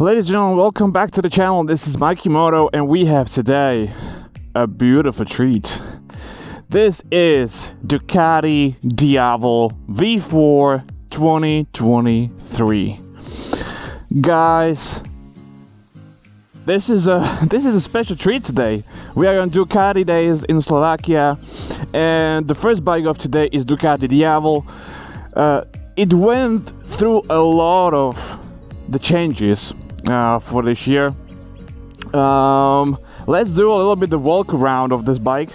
Ladies and gentlemen, welcome back to the channel. This is Mikey Moto, and we have today a beautiful treat. This is Ducati Diavel V4 2023. Guys, this is a special treat today. We are on Ducati days in Slovakia, and the first bike of today is Ducati Diavel. It went through a lot of the changes for this year. Let's do a little bit the walk around of this bike.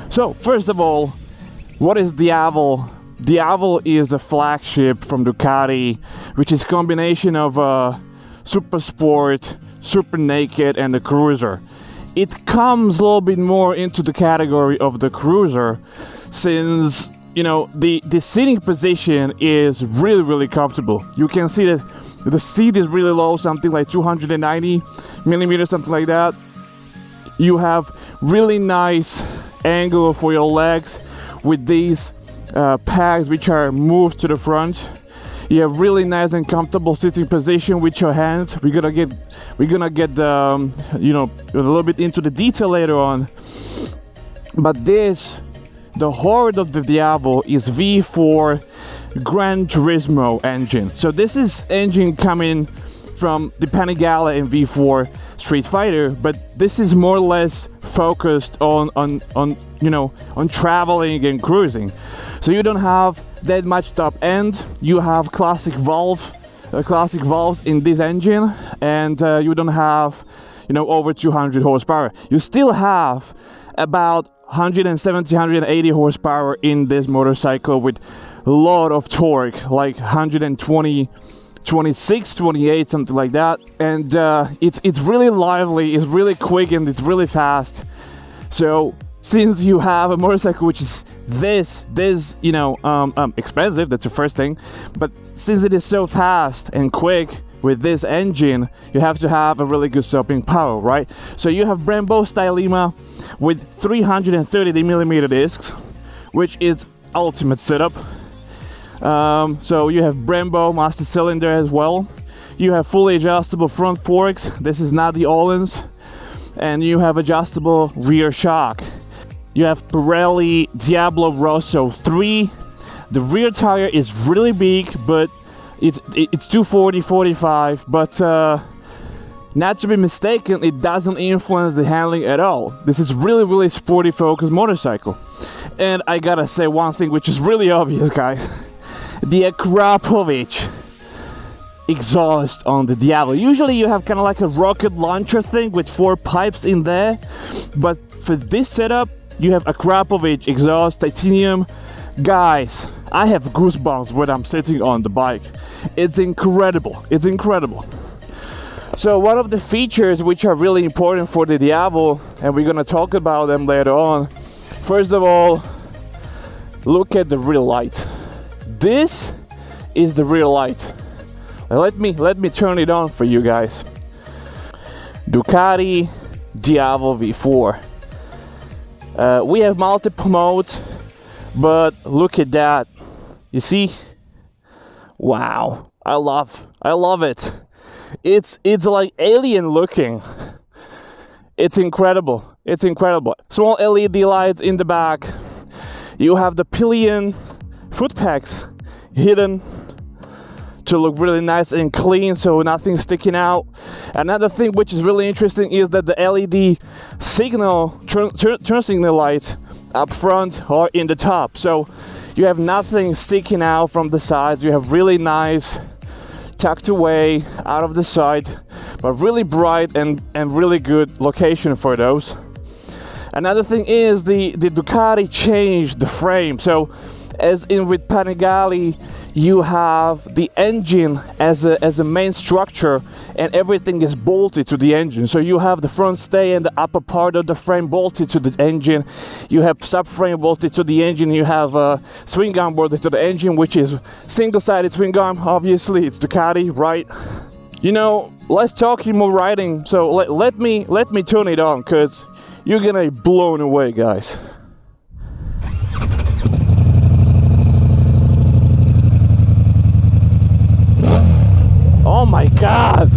So first of all, what is Diavel? Diavel is a flagship from Ducati, which is a combination of a super sport, super naked, and a cruiser. It comes a little bit more into the category of the cruiser, since you know the seating position is really comfortable. You can see that the seat is really low, something like 290 millimeters, something like that. You have really nice angle for your legs with these pegs which are moved to the front. You have really nice and comfortable sitting position with your hands. We're gonna get you know, a little bit into the detail later on. But the heart of the Diavel is V4 Gran Turismo engine. So this is engine coming from the Panigale and V4 Streetfighter, but this is more or less focused on you know, on traveling and cruising. So you don't have that much top end. You have classic valves in this engine, and you don't have, you know, over 200 horsepower. You still have about 170, 180 horsepower in this motorcycle with a lot of torque, like 120, 26, 28, something like that. And it's really lively, it's really quick, and it's really fast. So since you have a motorcycle which is this you know, expensive, that's the first thing, but since it is so fast and quick with this engine, you have to have a really good stopping power, right? So you have Brembo Stylema with 330 millimeter discs, which is ultimate setup. So you have Brembo master cylinder as well. You have fully adjustable front forks. This is not the Öhlins. And you have adjustable rear shock. You have Pirelli Diablo Rosso 3. The rear tire is really big, but it's 240/45, but not to be mistaken, it doesn't influence the handling at all. This is really sporty focused motorcycle. And I gotta say one thing which is really obvious, guys. The AKRAPOVIC exhaust on the Diavel. Usually you have kind of like a rocket launcher thing with 4 pipes in there, but for this setup you have AKRAPOVIC exhaust, titanium. Guys, I have goosebumps when I'm sitting on the bike. It's incredible, it's incredible. So one of the features which are really important for the Diavel, and we're gonna talk about them later on. First of all, look at the rear light. This is the rear light. Let me turn it on for you guys. Ducati Diavel V4. We have multiple modes, but look at that. You see? Wow, I love it. It's like alien looking. It's incredible. It's incredible. Small LED lights in the back. You have the pillion foot pegs hidden to look really nice and clean, so nothing sticking out. Another thing which is really interesting is that the LED signal, turn signal lights up front or in the top. So you have nothing sticking out from the sides. You have really nice tucked away out of the side, but really bright and really good location for those. Another thing is the Ducati changed the frame. So as in with Panigale, you have the engine as a main structure, and everything is bolted to the engine. So you have the front stay and the upper part of the frame bolted to the engine. You have subframe bolted to the engine. You have a swing arm bolted to the engine, which is single-sided swing arm. Obviously, it's Ducati, right? You know, let's talk more riding. So let me turn it on, cause you're gonna be blown away, guys. Oh my God!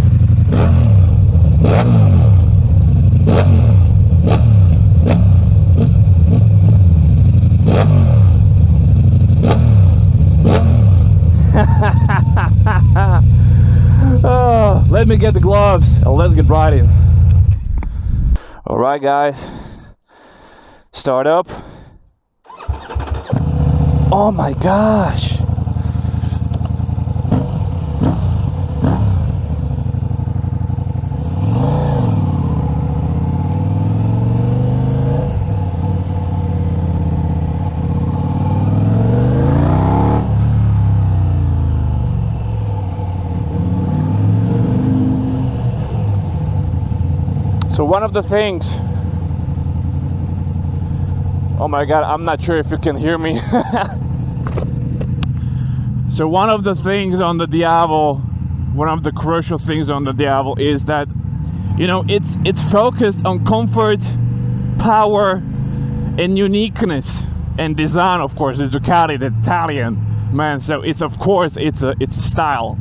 Oh, let me get the gloves and let's get riding. All right, guys, start up. Oh my gosh. So one of the things, oh my god, I'm not sure if you can hear me. So one of the things on the Diavel, one of the crucial things on the Diavel is that, you know, it's focused on comfort, power, and uniqueness, and design. Of course, it's Ducati, the Italian man, so it's, of course, it's a style.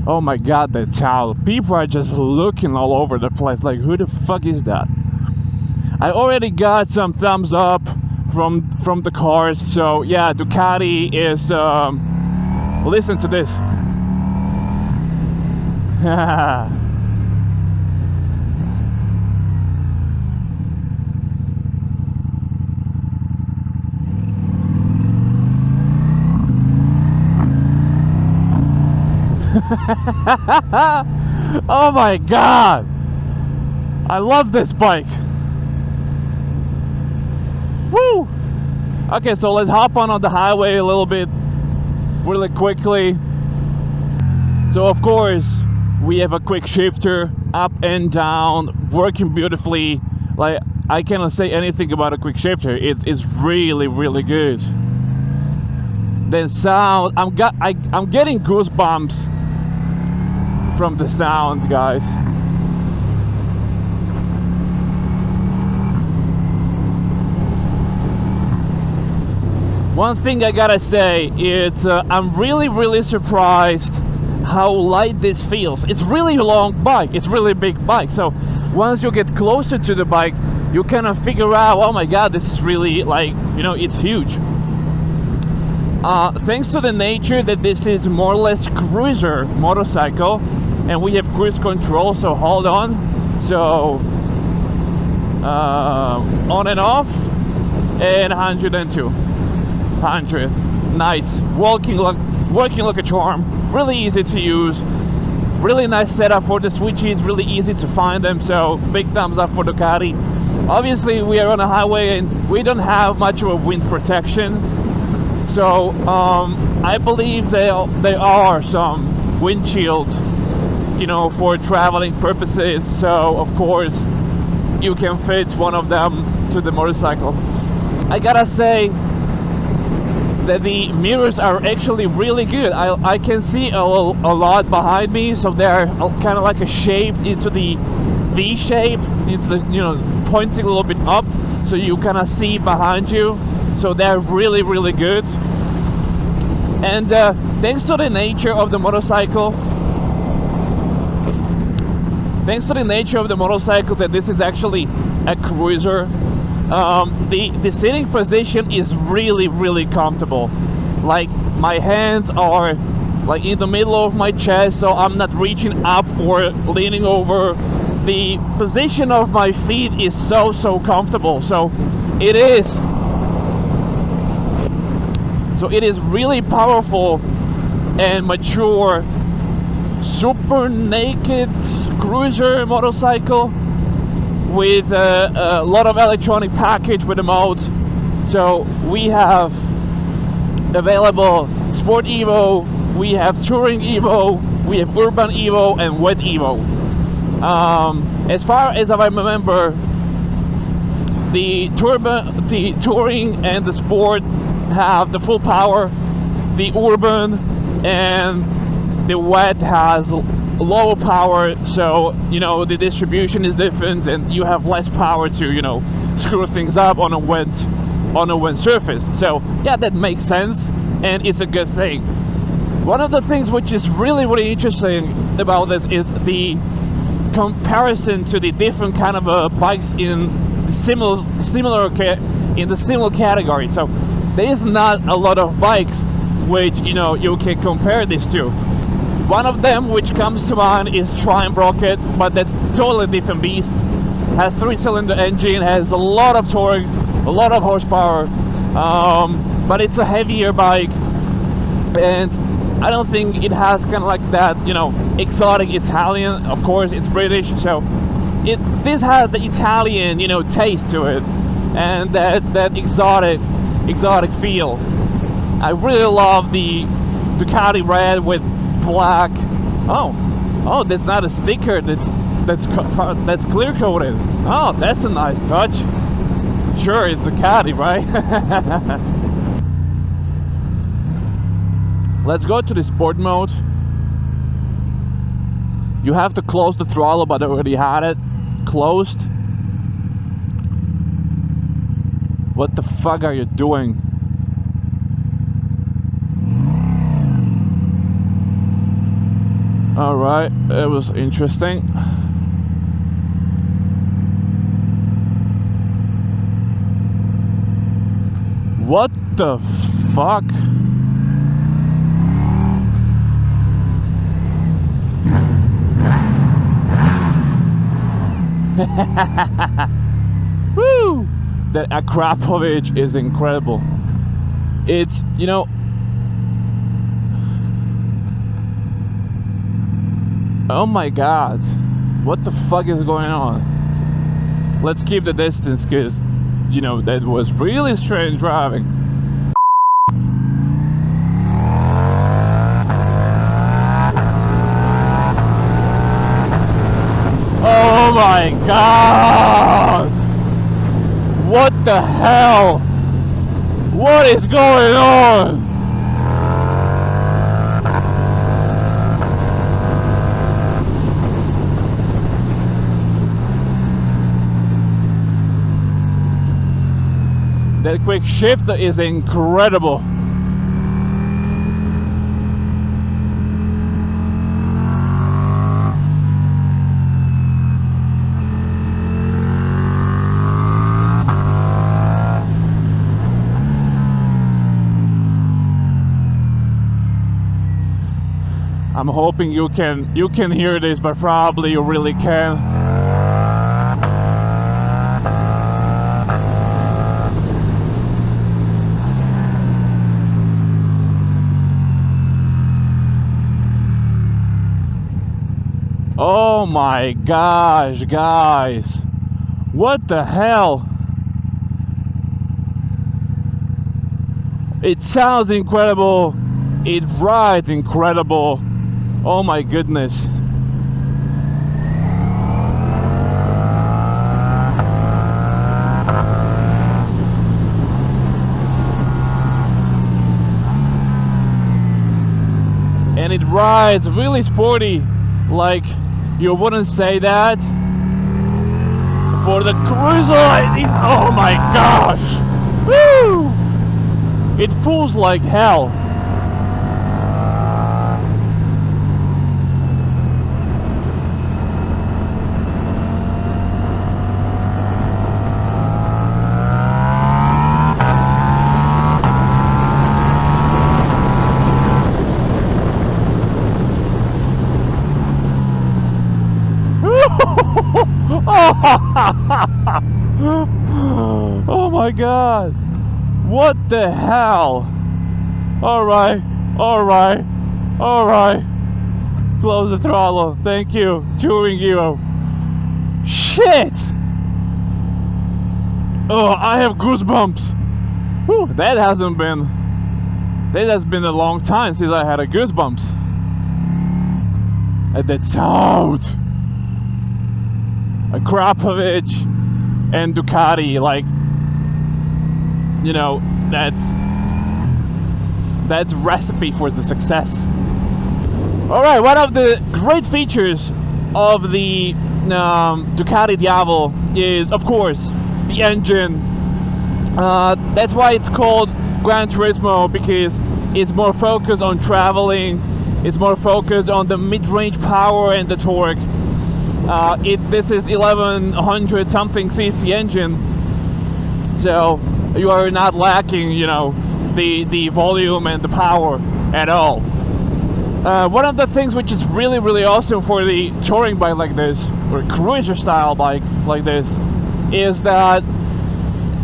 Oh my god, that child. People are just looking all over the place like, who the fuck is that? I already got some thumbs up from the cars, so yeah, Ducati is listen to this. Oh my god, I love this bike. Woo! Okay, so let's hop on the highway a little bit really quickly. So of course we have a quick shifter, up and down, working beautifully. Like, I cannot say anything about a quick shifter. It's really, really good. Then sound, I'm getting goosebumps from the sound, guys. One thing I gotta say is I'm really surprised how light this feels. It's really a long bike, it's really big bike, so once you get closer to the bike you kind of figure out, oh my god, this is really, like, you know, it's huge. Thanks to the nature that this is more or less cruiser motorcycle, and we have cruise control, so hold on. So on and off, and 102, 100, nice, working like a charm, really easy to use, really nice setup for the switches, really easy to find them, so big thumbs up for Ducati. Obviously we are on a highway and we don't have much of a wind protection, so I believe there are some windshields, you know, for traveling purposes, so of course you can fit one of them to the motorcycle. I gotta say that the mirrors are actually really good. I can see a lot behind me, so they're kind of like a shaped into the V shape, it's the, you know, pointing a little bit up, so you kind of see behind you, so they're really good. And thanks to the nature of the motorcycle, that this is actually a cruiser, the sitting position is really comfortable. Like, my hands are like in the middle of my chest, so I'm not reaching up or leaning over. The position of my feet is so comfortable, so it is really powerful and mature, super naked cruiser motorcycle with a lot of electronic package with the modes. So we have available Sport Evo, we have Touring Evo, we have Urban Evo and Wet Evo. As far as I remember, the Touring and the Sport have the full power, the Urban and the Wet has lower power, so, you know, the distribution is different and you have less power to, you know, screw things up on a wet surface. So yeah, that makes sense and it's a good thing. One of the things which is really interesting about this is the comparison to the different kind of bikes in the similar category. So there is not a lot of bikes which, you know, you can compare this to. One of them which comes to mind is Triumph Rocket, but that's totally different beast. Has 3-cylinder engine, has a lot of torque, a lot of horsepower, but it's a heavier bike, and I don't think it has kind of like that, you know, exotic Italian. Of course, it's British, so this has the Italian, you know, taste to it, and that exotic feel. I really love the Ducati red with black. Oh, that's not a sticker. That's clear coated. Oh, that's a nice touch. Sure, it's Ducati, right? Let's go to the sport mode. You have to close the throttle, but I already had it closed. What the fuck are you doing? Alright, it was interesting. What the fuck? Woo! That AKRAPOVIC is incredible. It's, you know, oh my god, what the fuck is going on? Let's keep the distance, because, you know, that was really strange driving. Oh my god! What the hell? What is going on? That quick shift is incredible. I'm hoping you can hear this, but probably you really can. Oh my gosh, guys. What the hell? It sounds incredible. It rides incredible. Oh my goodness. And it rides really sporty, like you wouldn't say that for the cruiser like this. Oh my gosh. Woo! It pulls like hell. Oh my god, what the hell? Alright, close the throttle, thank you, touring hero. Shit! Oh, I have goosebumps. Whew, that has been a long time since I had a goosebumps. At that sound. AKRAPOVIC and Ducati, like, you know, that's recipe for the success. All right, one of the great features of the Ducati Diavel is, of course, the engine. That's why it's called Gran Turismo, because it's more focused on traveling. It's more focused on the mid-range power and the torque. This is 1100 something cc engine, so you are not lacking, you know, the volume and the power at all. One of the things which is really awesome for the touring bike like this, or cruiser style bike like this, is that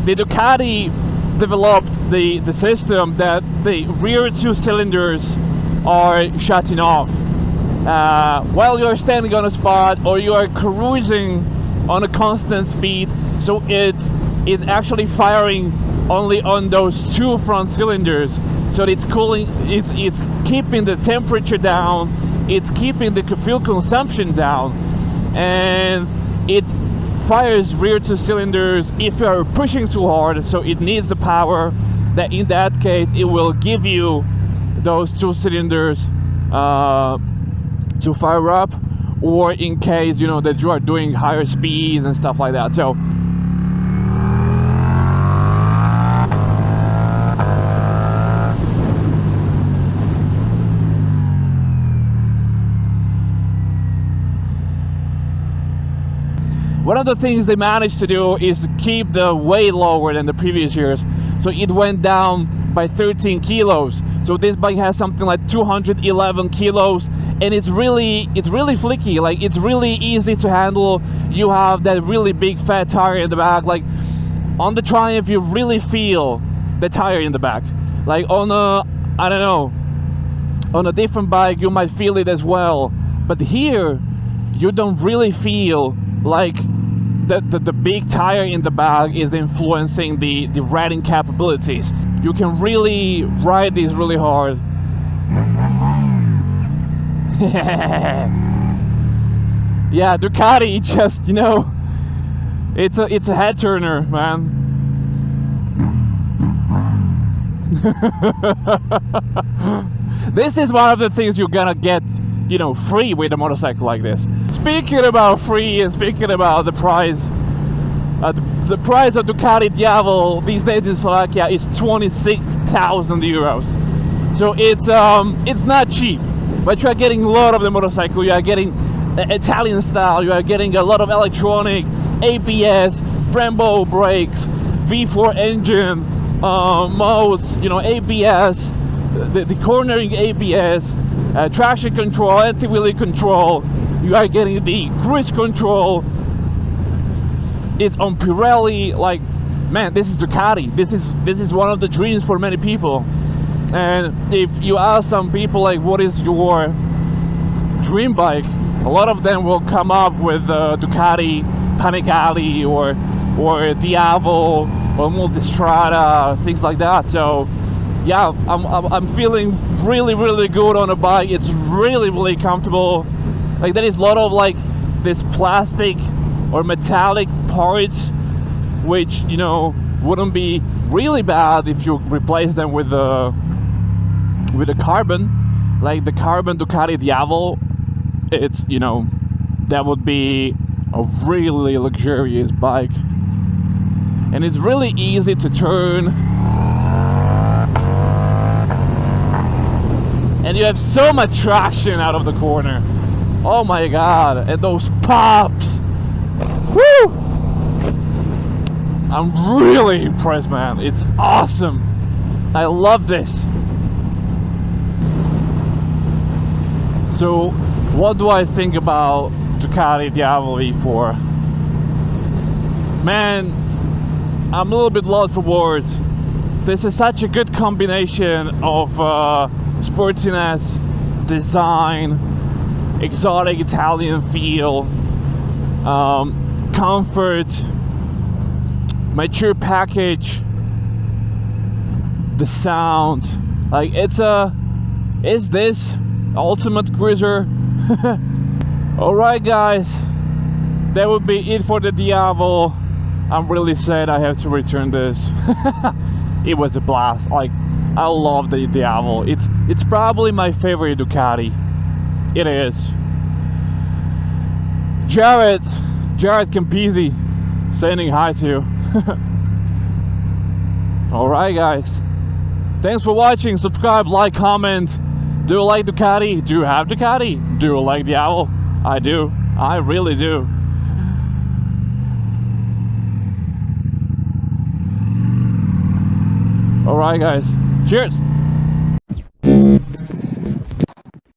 the Ducati developed the system that the rear two cylinders are shutting off while you're standing on a spot or you are cruising on a constant speed. So it's actually firing only on those two front cylinders. So it's cooling, it's keeping the temperature down, it's keeping the fuel consumption down, and it fires rear two cylinders if you are pushing too hard. So it needs the power. That in that case it will give you those two cylinders to fire up, or in case, you know, that you are doing higher speeds and stuff like that. So one of the things they managed to do is keep the weight lower than the previous years. So it went down by 13 kilos. So this bike has something like 211 kilos, and it's really flicky. Like, it's really easy to handle. You have that really big fat tire in the back. Like on the Triumph, you really feel the tire in the back. Like on a, I don't know, on a different bike you might feel it as well, but here you don't really feel like the big tire in the back is influencing the riding capabilities. You can really ride this really hard. Yeah, Ducati, just, you know, it's a head turner, man. This is one of the things you're gonna get, you know, free with a motorcycle like this. Speaking about free and speaking about the price, the price of Ducati Diavel these days in Slovakia is 26,000 euros. So it's not cheap, but you are getting a lot of the motorcycle. You are getting Italian style, you are getting a lot of electronic, ABS, Brembo brakes, V4 engine modes, you know, ABS, the cornering ABS, traction control, anti-wheelie control. You are getting the cruise control. It's on Pirelli. Like, man, this is Ducati. This is one of the dreams for many people. And if you ask some people, like, what is your dream bike, a lot of them will come up with Ducati Panigale or Diavel or Multistrada, things like that. So yeah, I'm feeling really good on a bike. It's really comfortable. Like, there is a lot of like this plastic or metallic parts which, you know, wouldn't be really bad if you replace them with a carbon, like the carbon Ducati Diavel. It's, you know, that would be a really luxurious bike, and it's really easy to turn, and you have so much traction out of the corner. Oh my god, and those pops. Woo! I'm really impressed, man. It's awesome. I love this. So what do I think about Ducati Diavel V4? Man, I'm a little bit lost for words. This is such a good combination of sportiness, design, exotic Italian feel, comfort, mature package, the sound. Like, is this ultimate cruiser? Alright guys, that would be it for the Diavel. I'm really sad I have to return this. It was a blast. Like, I love the Diavel. It's probably my favorite Ducati. It is. Jared Campisi saying hi to you. Alright guys, thanks for watching. Subscribe, like, comment. Do you like Ducati? Do you have Ducati? Do you like Diavel? I do. I really do. All right, guys. Cheers.